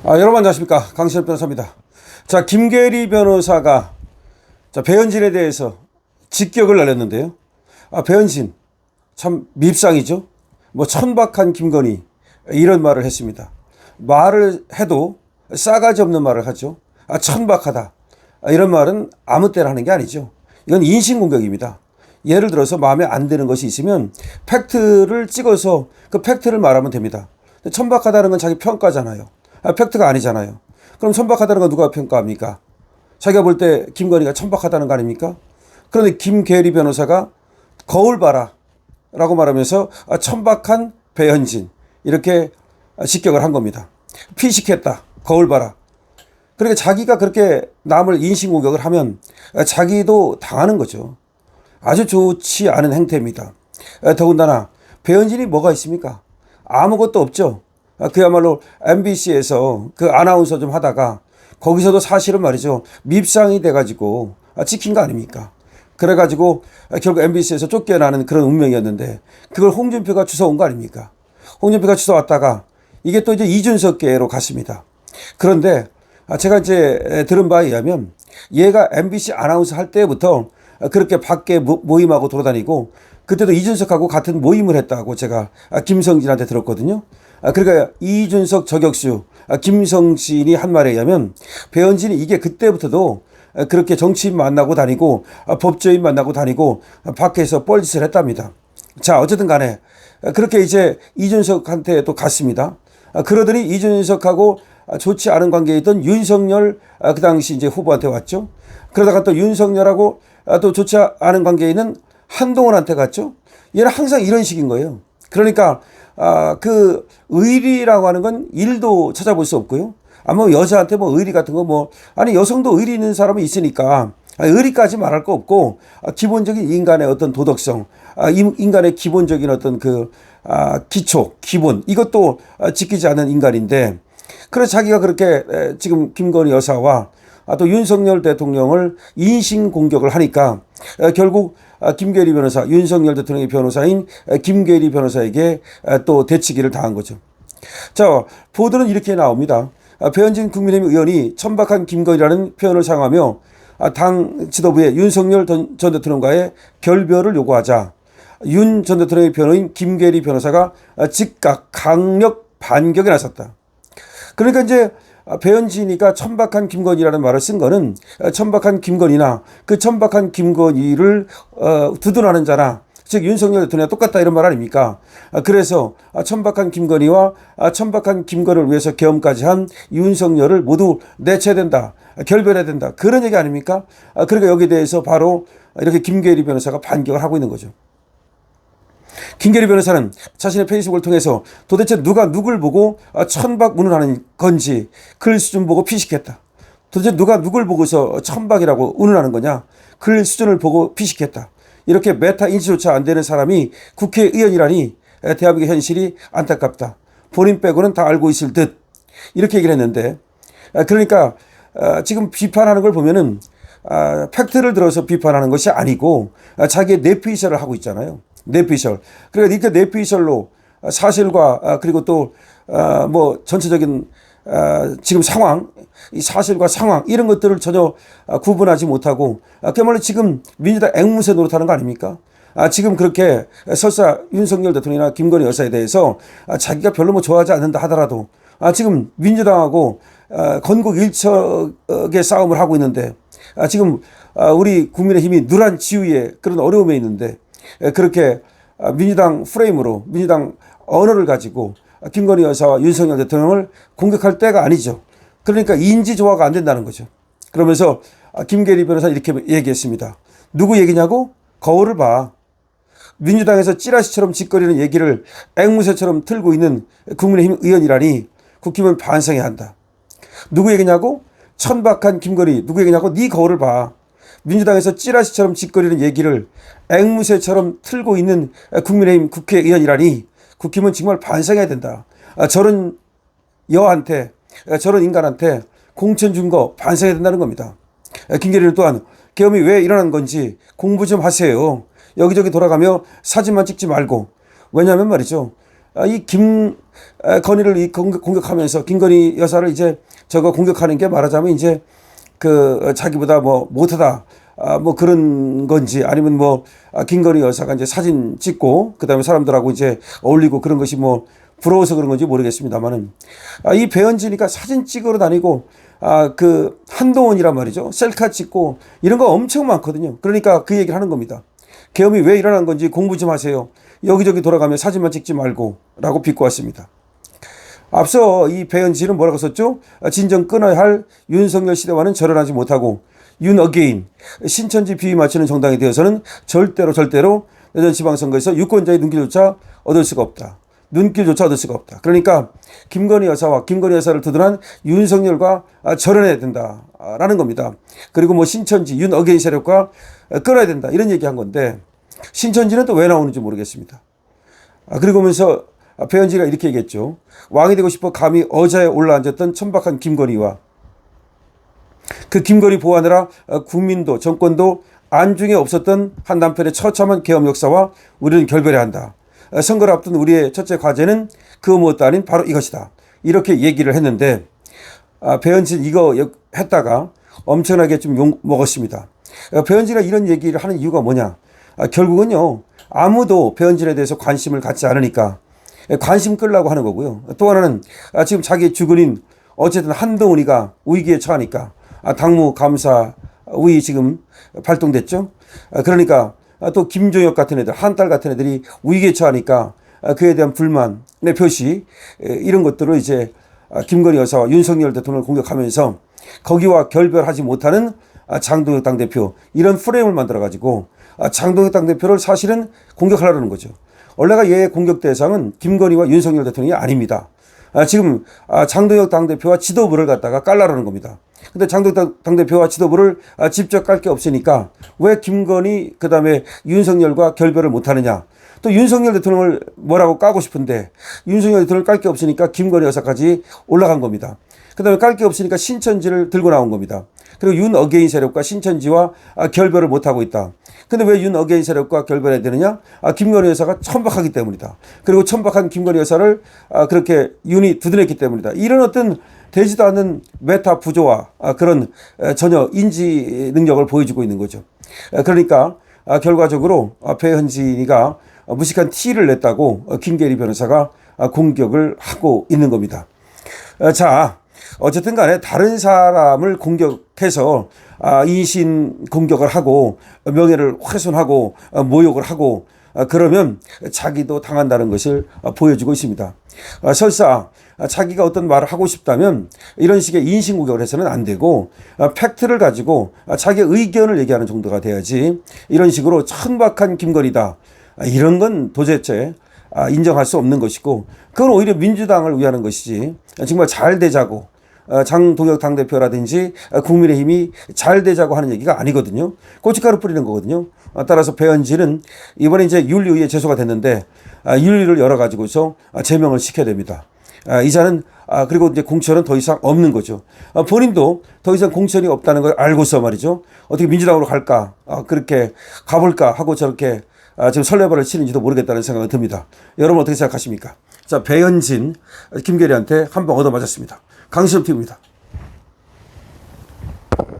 여러분 안녕하십니까, 강신엽 변호사입니다. 자, 김계리 변호사가 배현진에 대해서 직격을 날렸는데요. 배현진 참 밉상이죠. 뭐 천박한 김건희 이런 말을 했습니다. 말을 해도 싸가지 없는 말을 하죠. 천박하다 이런 말은 아무 때나 하는 게 아니죠. 이건 인신공격입니다. 예를 들어서 마음에 안 드는 것이 있으면 팩트를 찍어서 그 팩트를 말하면 됩니다. 천박하다는 건 자기 평가잖아요. 팩트가 아니잖아요. 그럼 천박하다는 건 누가 평가합니까? 자기가 볼 때 김건희가 천박하다는 거 아닙니까? 그런데 김계리 변호사가 거울 봐라 라고 말하면서 천박한 배현진 이렇게 직격을 한 겁니다. 피식했다. 거울 봐라. 그러니까 자기가 그렇게 남을 인신공격을 하면 자기도 당하는 거죠. 아주 좋지 않은 행태입니다. 더군다나 배현진이 뭐가 있습니까? 아무것도 없죠. 그야말로 MBC에서 그 아나운서 좀 하다가 거기서도 사실은 말이죠. 밉상이 돼가지고 찍힌 거 아닙니까? 그래가지고 결국 MBC에서 쫓겨나는 그런 운명이었는데 그걸 홍준표가 주워온 거 아닙니까? 홍준표가 주워왔다가 이게 또 이제 이준석계로 갔습니다. 그런데 제가 이제 들은 바에 의하면 얘가 MBC 아나운서 할 때부터 그렇게 밖에 모임하고 돌아다니고 그때도 이준석하고 같은 모임을 했다고 제가 김성진한테 들었거든요. 그러니까 이준석 저격수 김성진이 한 말에 의하면 배현진이 이게 그때부터도 그렇게 정치인 만나고 다니고 법조인 만나고 다니고 밖에서 뻘짓을 했답니다. 자, 어쨌든 간에 그렇게 이제 이준석한테 또 갔습니다. 그러더니 이준석하고 좋지 않은 관계에 있던 윤석열 그 당시 이제 후보한테 왔죠. 그러다가 또 윤석열하고 또 좋지 않은 관계에 있는 한동훈한테 갔죠. 얘는 항상 이런 식인 거예요. 그러니까 그 의리라고 하는 건 일도 찾아볼 수 없고요. 뭐 여자한테 뭐 의리 같은 거 뭐 아니 여성도 의리 있는 사람은 있으니까 의리까지 말할 거 없고 기본적인 인간의 어떤 도덕성, 인간의 기본적인 어떤 그 기초, 기본 이것도 지키지 않는 인간인데 그래서 자기가 그렇게 지금 김건희 여사와 또 윤석열 대통령을 인신공격을 하니까 결국 김계리 변호사, 윤석열 대통령의 변호사인 김계리 변호사에게 또 대치기를 당한 거죠. 자, 보도는 이렇게 나옵니다. 배현진 국민의힘 의원이 천박한 김건희라는 표현을 사용하며 당 지도부에 윤석열 전 대통령과의 결별을 요구하자 윤 전 대통령의 변호인 김계리 변호사가 즉각 강력 반격에 나섰다. 그러니까 이제 배현진이가 천박한 김건희라는 말을 쓴 거는 천박한 김건희나 그 천박한 김건희를 두둔하는 자나 즉 윤석열 대통령이 똑같다 이런 말 아닙니까? 그래서 천박한 김건희와 천박한 김건희를 위해서 계엄까지 한 윤석열을 모두 내쳐야 된다. 결별해야 된다. 그런 얘기 아닙니까? 그러니까 여기에 대해서 바로 이렇게 김계리 변호사가 반격을 하고 있는 거죠. 김계리 변호사는 자신의 페이스북을 통해서 도대체 누가 누굴 보고 천박문을 하는 건지 글 수준 보고 피식했다. 도대체 누가 누굴 보고서 천박이라고 운운하는 거냐. 글 수준을 보고 피식했다. 이렇게 메타 인지조차 안 되는 사람이 국회의원이라니 대한민국의 현실이 안타깝다. 본인 빼고는 다 알고 있을 듯 이렇게 얘기를 했는데 그러니까 지금 비판하는 걸 보면은 팩트를 들어서 비판하는 것이 아니고 자기의 뇌피셜을 하고 있잖아요. 뇌피셜. 그러니까 이렇게 뇌피셜로 사실과 그리고 또 뭐 전체적인 지금 상황, 이 사실과 상황 이런 것들을 전혀 구분하지 못하고 그야말로 지금 민주당 앵무새 노릇하는 거 아닙니까? 지금 그렇게 설사 윤석열 대통령이나 김건희 여사에 대해서 자기가 별로 뭐 좋아하지 않는다 하더라도 지금 민주당하고 건국 일척의 싸움을 하고 있는데 지금 우리 국민의힘이 누란 지우의 그런 어려움에 있는데 그렇게 민주당 프레임으로 민주당 언어를 가지고 김건희 여사와 윤석열 대통령을 공격할 때가 아니죠. 그러니까 인지 조화가 안 된다는 거죠. 그러면서 김계리 변호사 이렇게 얘기했습니다. 누구 얘기냐고? 거울을 봐. 민주당에서 찌라시처럼 짓거리는 얘기를 앵무새처럼 틀고 있는 국민의힘 의원이라니 국힘은 반성해야 한다. 누구 얘기냐고? 천박한 김건희. 누구 얘기냐고? 네 거울을 봐. 민주당에서 찌라시처럼 짓거리는 얘기를 앵무새처럼 틀고 있는 국민의힘 국회의원이라니 국힘은 정말 반성해야 된다. 저런 여한테 저런 인간한테 공천 준 거 반성해야 된다는 겁니다. 김계리는 또한 계엄이 왜 일어난 건지 공부 좀 하세요. 여기저기 돌아가며 사진만 찍지 말고. 왜냐하면 말이죠. 이 김건희를 공격하면서 김건희 여사를 이제 저거 공격하는 게 말하자면 이제 자기보다 뭐 못하다 뭐 그런 건지 아니면 뭐 김건희 여사가 이제 사진 찍고 그다음에 사람들하고 이제 어울리고 그런 것이 뭐 부러워서 그런 건지 모르겠습니다만은 이 배현진이가 사진 찍으러 다니고 한동훈이란 말이죠. 셀카 찍고 이런 거 엄청 많거든요. 그러니까 그 얘기를 하는 겁니다. 계엄이 왜 일어난 건지 공부 좀 하세요. 여기저기 돌아가면 사진만 찍지 말고 라고 비꼬았습니다. 앞서 이 배현진은 뭐라고 썼죠? 진정 끊어야 할 윤석열 시대와는 절연하지 못하고 윤 어게인 신천지 비위 맞추는 정당이 되어서는 절대로 내년 지방선거에서 유권자의 눈길조차 얻을 수가 없다. 눈길조차 얻을 수가 없다. 그러니까 김건희 여사와 김건희 여사를 두둔한 윤석열과 절연해야 된다라는 겁니다. 그리고 뭐 신천지 윤 어게인 세력과 끊어야 된다 이런 얘기한 건데 신천지는 또 왜 나오는지 모르겠습니다. 그리고 오면서 배현진이가 이렇게 얘기했죠. 왕이 되고 싶어 감히 어자에 올라앉았던 천박한 김건희와 그 김건희 보호하느라 국민도 정권도 안중에 없었던 한 남편의 처참한 계엄 역사와 우리는 결별해야 한다. 선거를 앞둔 우리의 첫째 과제는 그 무엇도 아닌 바로 이것이다. 이렇게 얘기를 했는데 배현진 이거 했다가 엄청나게 좀 욕 먹었습니다. 배현진이가 이런 얘기를 하는 이유가 뭐냐. 결국은요. 아무도 배현진에 대해서 관심을 갖지 않으니까 관심 끌려고 하는 거고요. 또 하나는 지금 자기 주근인 어쨌든 한동훈이가 위기에 처하니까 당무 감사 위 지금 발동됐죠. 그러니까 또 김종혁 같은 애들 한딸 같은 애들이 위기에 처하니까 그에 대한 불만의 표시 이런 것들을 이제 김건희 여사와 윤석열 대통령을 공격하면서 거기와 결별하지 못하는 장동혁 당대표 이런 프레임을 만들어 가지고 장동혁 당대표를 사실은 공격하려는 거죠. 원래가 얘의 공격 대상은 김건희와 윤석열 대통령이 아닙니다. 지금 장동혁 당대표와 지도부를 갖다가 깔라라는 겁니다. 근데 장동혁 당대표와 지도부를 직접 깔 게 없으니까 왜 김건희 그다음에 윤석열과 결별을 못하느냐. 또 윤석열 대통령을 뭐라고 까고 싶은데 윤석열 대통령을 깔 게 없으니까 김건희 여사까지 올라간 겁니다. 그다음에 깔 게 없으니까 신천지를 들고 나온 겁니다. 그리고 윤 어게인 세력과 신천지와 결별을 못하고 있다. 근데 왜 윤 어게인 세력과 결별해야 되느냐? 김건희 여사가 천박하기 때문이다. 그리고 천박한 김건희 여사를 그렇게 윤이 두드렸기 때문이다. 이런 어떤 되지도 않는 메타 부조와 그런 전혀 인지 능력을 보여주고 있는 거죠. 그러니까 결과적으로 배현진이가 무식한 티를 냈다고 김계리 변호사가 공격을 하고 있는 겁니다. 자, 어쨌든 간에 다른 사람을 공격해서 인신 공격을 하고 명예를 훼손하고 모욕을 하고 그러면 자기도 당한다는 것을 보여주고 있습니다. 설사 자기가 어떤 말을 하고 싶다면 이런 식의 인신 공격을 해서는 안 되고 팩트를 가지고 자기의 의견을 얘기하는 정도가 돼야지 이런 식으로 천박한 김건희다. 이런 건 도대체 인정할 수 없는 것이고 그건 오히려 민주당을 위하는 것이지 정말 잘 되자고 장동혁 당대표라든지 국민의힘이 잘 되자고 하는 얘기가 아니거든요. 고춧가루 뿌리는 거거든요. 따라서 배현진은 이번에 이제 윤리위에 제소가 됐는데 윤리를 열어가지고서 제명을 시켜야 됩니다. 이자는 그리고 이제 공천은 더 이상 없는 거죠. 본인도 더 이상 공천이 없다는 걸 알고서 말이죠. 어떻게 민주당으로 갈까 그렇게 가볼까 하고 저렇게 지금 설레발을 치는지도 모르겠다는 생각이 듭니다. 여러분 어떻게 생각하십니까? 자, 배현진 김계리한테 한 방 얻어맞았습니다. 강신업 TV입니다.